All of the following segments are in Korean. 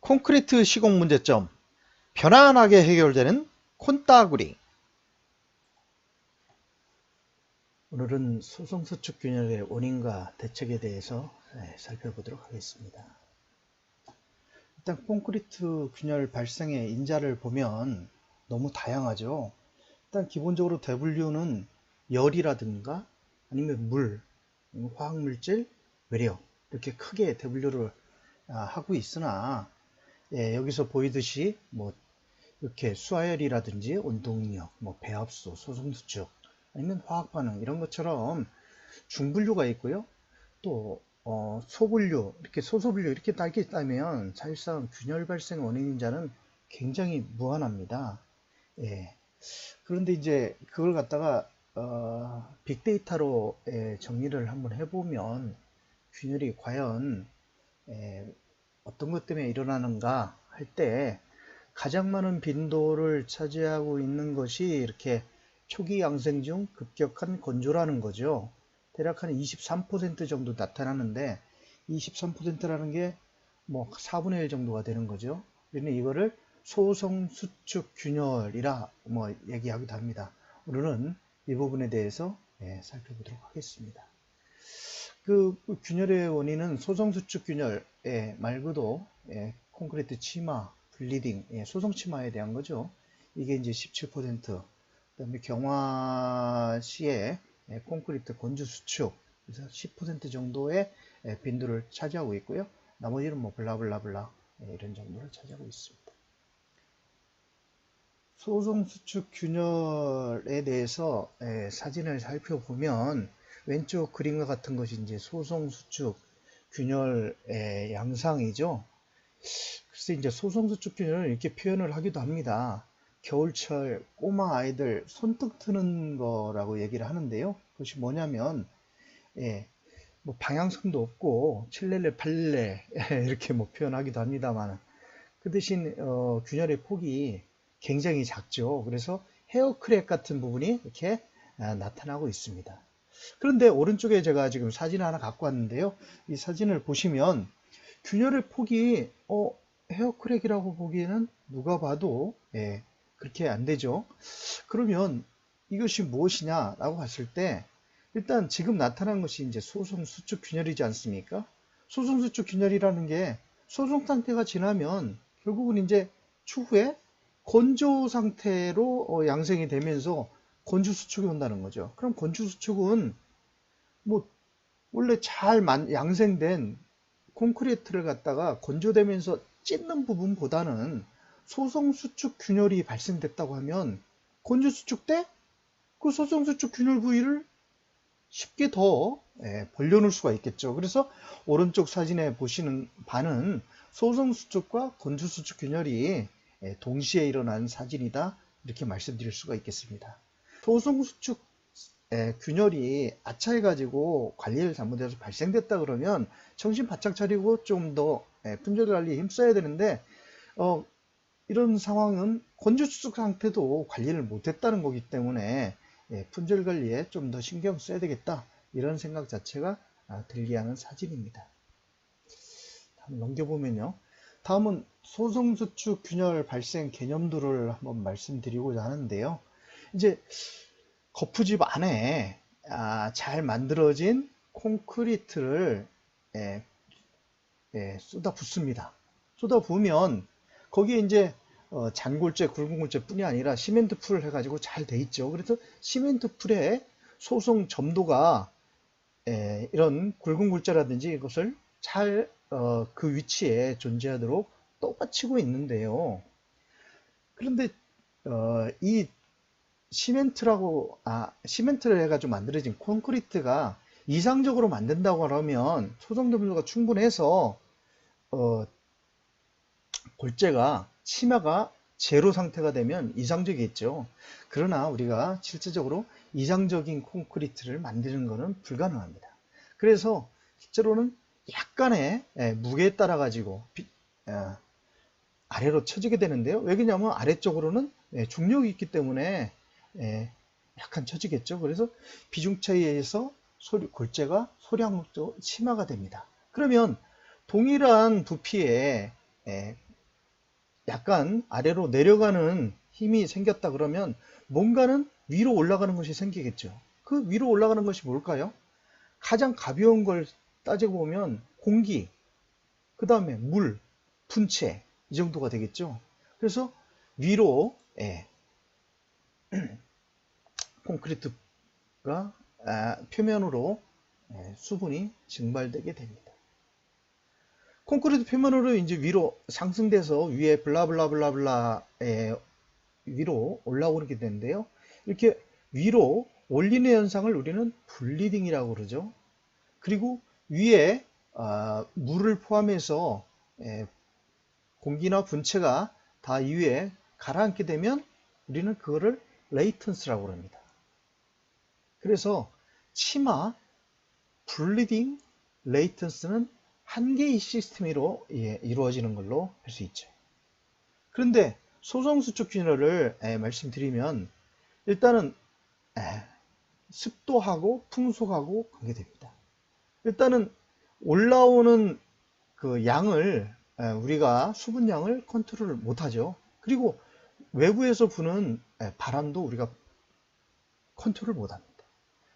콘크리트 시공 문제점 편안하게 해결되는 콘따구리. 오늘은 소성수축 균열의 원인과 대책에 대해서 살펴보도록 하겠습니다. 일단 콘크리트 균열 발생의 인자를 보면 너무 다양하죠. 일단 기본적으로 대분류는 열이라든가 아니면 물, 화학물질, 외력 이렇게 크게 대분류를 하고 있으나 여기서 보이듯이 이렇게 수하열이라든지 온동력, 배합수, 소성수축, 아니면 화학반응 이런 것처럼 중분류가 있고요. 또 소분류, 이렇게 소소분류 이렇게 딸게 있다면 사실상 균열 발생 원인자는 굉장히 무한합니다. 그런데 이제 그걸 갖다가 빅데이터로 정리를 한번 해보면 균열이 과연 어떤 것 때문에 일어나는가 할 때 가장 많은 빈도를 차지하고 있는 것이 이렇게 초기 양생 중 급격한 건조라는 거죠. 대략 한 23% 정도 나타나는데 23%라는 게 4분의 1 정도가 되는 거죠. 그러니 이거를 소성수축 균열이라 얘기하기도 합니다. 오늘은 이 부분에 대해서 살펴보도록 하겠습니다. 그 균열의 원인은 소성수축 균열 말고도 콘크리트 치마, 블리딩, 소성 치마에 대한 거죠. 이게 이제 17%, 그다음에 경화시의 콘크리트 건조 수축, 그래서 10% 정도의 빈도를 차지하고 있고요. 나머지는 블라블라블라 이런 정도를 차지하고 있습니다. 소성수축 균열에 대해서 사진을 살펴보면 왼쪽 그림과 같은 것이 이제 소성수축 균열의 양상이죠. 그래서 이제 소성수축 균열을 이렇게 표현을 하기도 합니다. 겨울철 꼬마 아이들 손등 트는 거라고 얘기를 하는데요. 그것이 뭐냐면 방향성도 없고 칠렐레 팔렐레 이렇게 표현하기도 합니다만 그 대신 균열의 폭이 굉장히 작죠. 그래서 헤어크랙 같은 부분이 이렇게 나타나고 있습니다. 그런데 오른쪽에 제가 지금 사진을 하나 갖고 왔는데요. 이 사진을 보시면 균열의 폭이 헤어크랙이라고 보기에는 누가 봐도 그렇게 안 되죠. 그러면 이것이 무엇이냐 라고 봤을 때 일단 지금 나타난 것이 이제 소성수축 균열이지 않습니까? 소성수축 균열이라는 게 소성 상태가 지나면 결국은 이제 추후에 건조 상태로 양생이 되면서 건조 수축이 온다는 거죠. 그럼 건조 수축은 원래 잘 양생된 콘크리트를 갖다가 건조되면서 찢는 부분보다는 소성수축 균열이 발생됐다고 하면 건조 수축 때 그 소성수축 균열 부위를 쉽게 더 벌려놓을 수가 있겠죠. 그래서 오른쪽 사진에 보시는 바는 소성수축과 건조수축 균열이 동시에 일어난 사진이다, 이렇게 말씀드릴 수가 있겠습니다. 소성수축 균열이 아차해 가지고 관리를 잘못해서 발생됐다 그러면 정신 바짝 차리고 좀 더 품질 관리에 힘써야 되는데 이런 상황은 건조수축 상태도 관리를 못했다는 거기 때문에 품질 관리에 좀 더 신경 써야 되겠다, 이런 생각 자체가 들게 하는 사진입니다. 다음 넘겨보면요. 다음은 소성수축 균열 발생 개념들을 한번 말씀드리고자 하는데요. 이제 거푸집 안에 잘 만들어진 콘크리트를 쏟아 붓습니다. 쏟아 부으면 거기에 이제 잔골재, 굵은 골재 뿐이 아니라 시멘트 풀을 해가지고 잘 돼 있죠. 그래서 시멘트 풀에 소성 점도가 이런 굵은 골재라든지 이것을 잘 그 위치에 존재하도록 떠받치고 있는데요. 그런데 이 시멘트를 해가지고 만들어진 콘크리트가 이상적으로 만든다고 하면 소성 점도가 충분해서 골재가 치마가 제로 상태가 되면 이상적이겠죠. 그러나 우리가 실질적으로 이상적인 콘크리트를 만드는 것은 불가능합니다. 그래서 실제로는 약간의 무게에 따라 가지고 아래로 처지게 되는데요. 왜냐하면 아래쪽으로는 중력이 있기 때문에 약간 처지겠죠. 그래서 비중 차이에 의해서 골재가 소량적으로 치마가 됩니다. 그러면 동일한 부피의 약간 아래로 내려가는 힘이 생겼다 그러면 뭔가는 위로 올라가는 것이 생기겠죠. 그 위로 올라가는 것이 뭘까요? 가장 가벼운 걸 따지고 보면 공기, 그 다음에 물, 분체 이 정도가 되겠죠. 그래서 위로 콘크리트가 표면으로 수분이 증발되게 됩니다. 콘크리트 표면으로 이제 위로 상승돼서 위에 블라블라블라블라 위로 올라오게 되는데요. 이렇게 위로 올리는 현상을 우리는 블리딩이라고 그러죠. 그리고 위에 물을 포함해서 공기나 분체가 다 위에 가라앉게 되면 우리는 그거를 레이턴스라고 합니다. 그래서 치마, 블리딩, 레이턴스는 한 개의 시스템으로 이루어지는 걸로 할 수 있죠. 그런데 소성수축 균열을 말씀드리면 일단은 습도하고 풍속하고 관계됩니다. 일단은 올라오는 그 양을 우리가 수분량을 컨트롤을 못하죠. 그리고 외부에서 부는 바람도 우리가 컨트롤 못합니다.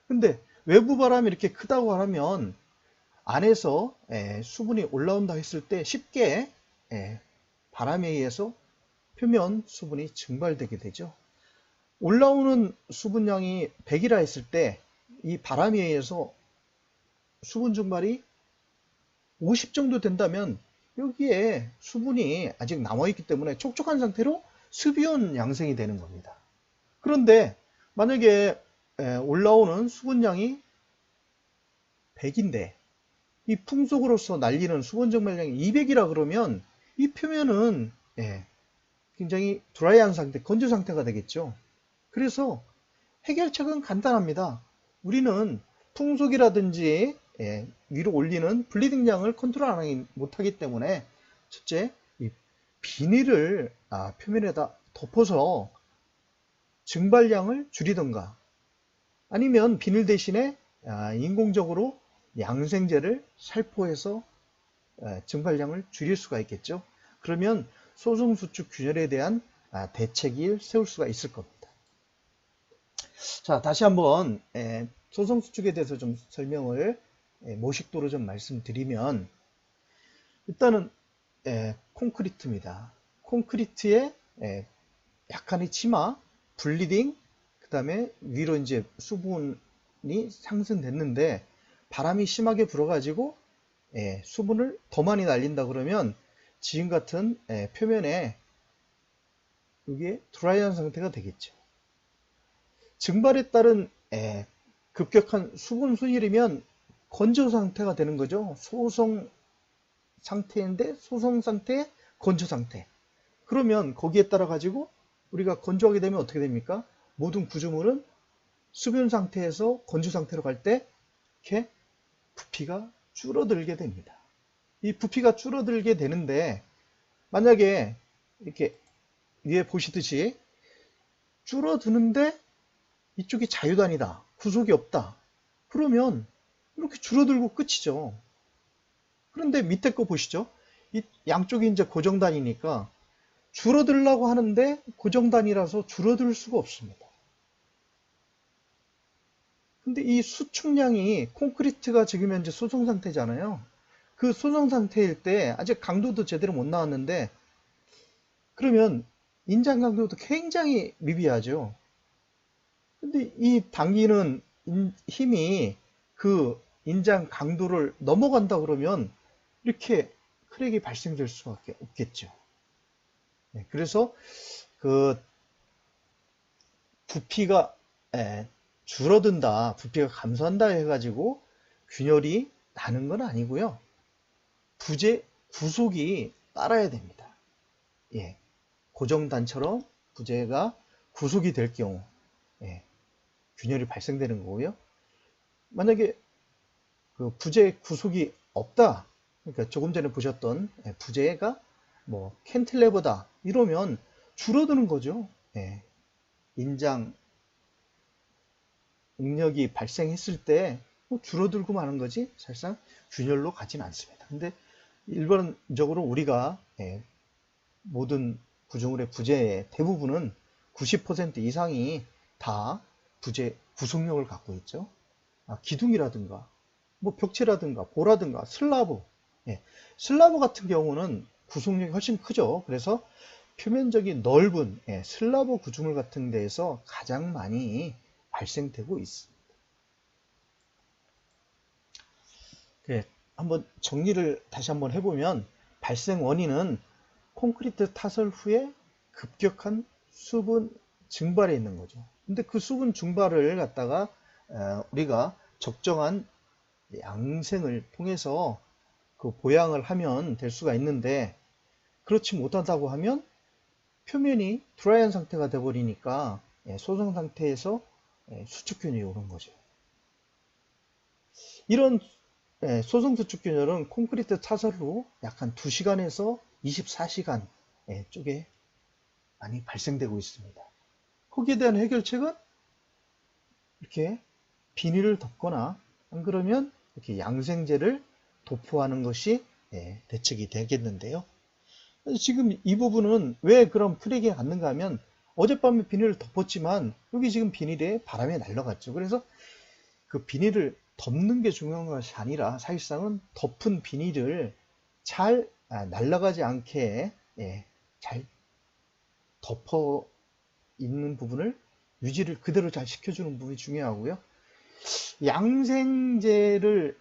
근데 외부 바람이 이렇게 크다고 하면 안에서 수분이 올라온다 했을 때 쉽게 바람에 의해서 표면 수분이 증발되게 되죠. 올라오는 수분량이 100이라 했을 때 이 바람에 의해서 수분 증발이 50 정도 된다면 여기에 수분이 아직 남아있기 때문에 촉촉한 상태로 습이온 양생이 되는 겁니다. 그런데 만약에 올라오는 수분량이 100인데 이 풍속으로서 날리는 수분 증발량이 200이라 그러면 이 표면은 굉장히 드라이한 상태, 건조 상태가 되겠죠. 그래서 해결책은 간단합니다. 우리는 풍속이라든지 위로 올리는 블리딩량을 컨트롤 못하기 때문에 첫째, 이 비닐을 표면에다 덮어서 증발량을 줄이던가 아니면 비닐 대신에 인공적으로 양생제를 살포해서 증발량을 줄일 수가 있겠죠. 그러면 소성수축 균열에 대한 대책을 세울 수가 있을 겁니다. 자, 다시 한번 소성수축에 대해서 좀 설명을 모식도로 좀 말씀드리면 일단은 콘크리트입니다. 콘크리트에 약간의 치마, 블리딩, 그 다음에 위로 이제 수분이 상승됐는데 바람이 심하게 불어가지고 수분을 더 많이 날린다 그러면 지금 같은 표면에 이게 드라이한 상태가 되겠죠. 증발에 따른 급격한 수분 순일이면 건조 상태가 되는 거죠. 소성 상태인데 소성 상태, 건조 상태. 그러면 거기에 따라 가지고 우리가 건조하게 되면 어떻게 됩니까? 모든 구조물은 수분 상태에서 건조 상태로 갈 때 이렇게 부피가 줄어들게 됩니다. 이 부피가 줄어들게 되는데 만약에 이렇게 위에 보시듯이 줄어드는데 이쪽이 자유단이다. 구속이 없다. 그러면 이렇게 줄어들고 끝이죠. 그런데 밑에 거 보시죠. 이 양쪽이 이제 고정단이니까 줄어들려고 하는데 고정단이라서 줄어들 수가 없습니다. 근데 이 수축량이 콘크리트가 지금 현재 소성 상태잖아요. 그 소성 상태일 때 아직 강도도 제대로 못 나왔는데 그러면 인장 강도도 굉장히 미비하죠. 근데 이 당기는 힘이 그 인장 강도를 넘어간다 그러면 이렇게 크랙이 발생될 수밖에 없겠죠. 그래서 그 부피가 줄어든다, 부피가 감소한다 해가지고 균열이 나는 건 아니고요. 부재 구속이 따라야 됩니다. 고정단처럼 부재가 구속이 될 경우 균열이 발생되는 거고요. 만약에 그 부재 구속이 없다, 그러니까 조금 전에 보셨던 부재가 뭐 캔틸레버다 이러면 줄어드는 거죠. 인장 응력이 발생했을 때 줄어들고 마는 거지 사실상 균열로 가진 않습니다. 근데 일반적으로 우리가 모든 구조물의 부재의 대부분은 90% 이상이 다 부재 구속력을 갖고 있죠. 기둥이라든가 뭐 벽체라든가 보라든가 슬라브, 예, 슬라브 같은 경우는 구속력이 훨씬 크죠. 그래서 표면적인 넓은 슬라브 구조물 같은 데에서 가장 많이 발생되고 있습니다. 한번 정리를 다시 한번 해보면 발생 원인은 콘크리트 타설 후에 급격한 수분 증발에 있는 거죠. 근데 그 수분 증발을 갖다가 우리가 적정한 양생을 통해서 그 보양을 하면 될 수가 있는데, 그렇지 못하다고 하면 표면이 드라이한 상태가 되어버리니까 소성 상태에서 수축균이 오는 거죠. 이런 소성 수축균열은 콘크리트 타설 후 약 한 2시간에서 24시간 쪽에 많이 발생되고 있습니다. 거기에 대한 해결책은 이렇게 비닐을 덮거나 안 그러면 이렇게 양생제를 도포하는 것이 대책이 되겠는데요. 지금 이 부분은 왜 그럼 크랙이 갔는가 하면 어젯밤에 비닐을 덮었지만 여기 지금 비닐에 바람이 날아갔죠. 그래서 그 비닐을 덮는 게 중요한 것이 아니라 사실상은 덮은 비닐을 잘 날아가지 않게 잘 덮어 있는 부분을 유지를 그대로 잘 시켜주는 부분이 중요하고요. 양생제를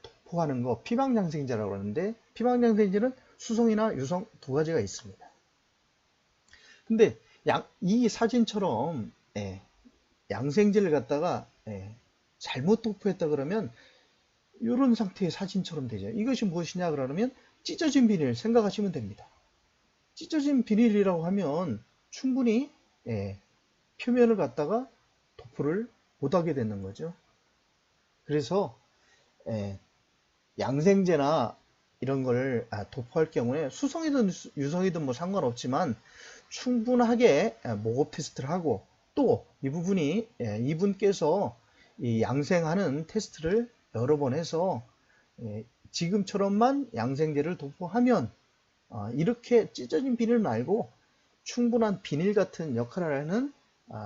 도포하는 거 피방양생제라고 하는데, 피방양생제는 수성이나 유성 두 가지가 있습니다. 근데 이 사진처럼 양생제를 갖다가 잘못 도포했다 그러면 이런 상태의 사진처럼 되죠. 이것이 무엇이냐 그러면 찢어진 비닐 생각하시면 됩니다. 찢어진 비닐이라고 하면 충분히 표면을 갖다가 도포를 못하게 되는 거죠. 그래서 양생제나 이런 걸 도포할 경우에 수성이든 유성이든 뭐 상관없지만 충분하게 목업 테스트를 하고, 또 이 부분이 이분께서 이 양생하는 테스트를 여러 번 해서 지금처럼만 양생제를 도포하면 이렇게 찢어진 비닐 말고 충분한 비닐 같은 역할을 하는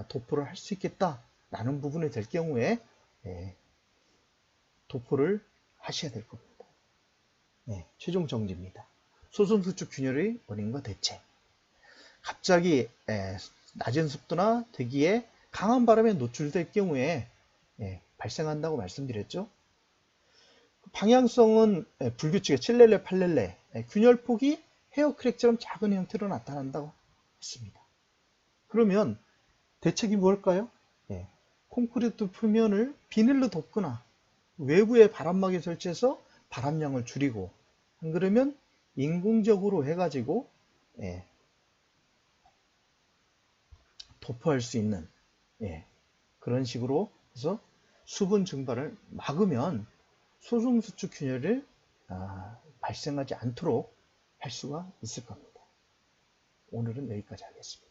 도포를 할 수 있겠다라는 부분이 될 경우에 도포를 하셔야 될 겁니다. 최종 정지입니다. 소성수축 균열의 원인과 대책. 갑자기 낮은 습도나 대기에 강한 바람에 노출될 경우에 발생한다고 말씀드렸죠. 방향성은 불규칙의 7렐레, 8렐레, 균열폭이 헤어크랙처럼 작은 형태로 나타난다고 했습니다. 그러면 대책이 뭘까요? 콘크리트 표면을 비닐로 덮거나 외부에 바람막이 설치해서 바람량을 줄이고, 안 그러면 인공적으로 해가지고 도포할 수 있는 그런 식으로 해서 수분 증발을 막으면 소성수축 균열을 발생하지 않도록 할 수가 있을 겁니다. 오늘은 여기까지 하겠습니다.